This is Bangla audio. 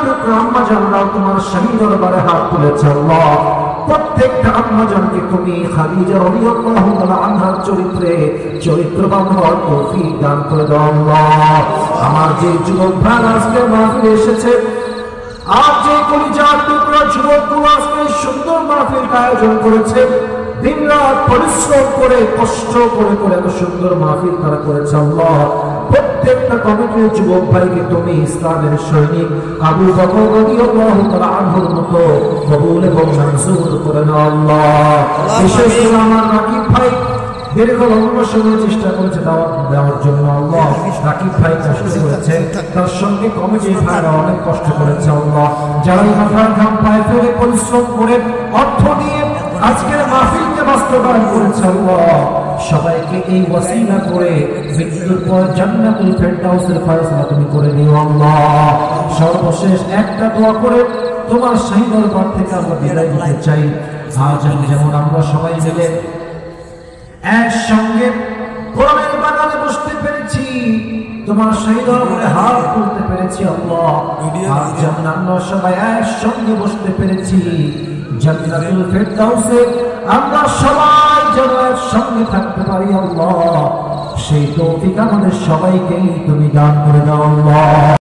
টুকরা আম্মা জানরাও তোমার শাহী দরবারে হাত তুলেছে আল্লাহ। প্রত্যেকটা আম্মা জানকে তুমি খাদিজা রাদিয়াল্লাহু তাআলা আনহার চরিত্রবান হওয়ার তৌফিক দান করে দাও আল্লাহ। আমার যে যুবক ভাই আজকে মাহফিলে এসেছে, আর যে কলিজার টুকরা যুবকগুলো আজকে সুন্দর মাহফিল আয়োজন করেছে, দিনরাত পরিশ্রম করে কষ্ট করে এত সুন্দর মাহফিল তারা করেছে আল্লাহ। প্রত্যেকটা কমিটির যুবক ভাইকে তুমি ইসলামের সৈনিক আবু বকর রাদিয়াল্লাহু তাআলা আনহুর মতো কবুল এবং মঞ্জুর করে নাও আল্লাহ। বিশেষ করে আমার রাকিব ভাই দীর্ঘ লম্বা সময় চেষ্টা করেছে দাওয়াত দেওয়ার জন্য আল্লাহ। রাকিব ভাই কষ্ট করেছে, তার সঙ্গে কমিটির ভাইরা অনেক কষ্ট করেছে আল্লাহ। যারা মাথার ঘাম পায়ে ফেলে পরিশ্রম করে অর্থ দিয়ে আজকের মাহফিলকে বাস্তবায়ন করেছে আল্লাহ, সবাইকে এই ওয়াসিলা করে মৃত্যুর পর জান্নাতুল ফেরদাউসের ফয়সালা তুমি করে দিও আল্লাহ। সর্বশেষ একটা দোয়া করে তোমার শাহী দরবার থেকে আমরা বিদায় নিতে চাই। আজ যেমন আমরা সবাই মিলে একসঙ্গে কোরআনের বাগানে বসতে পেরেছি, তোমার শাহী দরবারে হাত তুলতে পেরেছি আল্লাহ, আর যেমন আমরা সবাই একসঙ্গে বসতে পেরেছি জান্নাতুল ফেরদাউসে আমরা সবাই যেন একসঙ্গে থাকতে পারি আল্লাহ, সেই তৌফিক আমাদের সবাইকেই তুমি দান করে দাও আল্লাহ।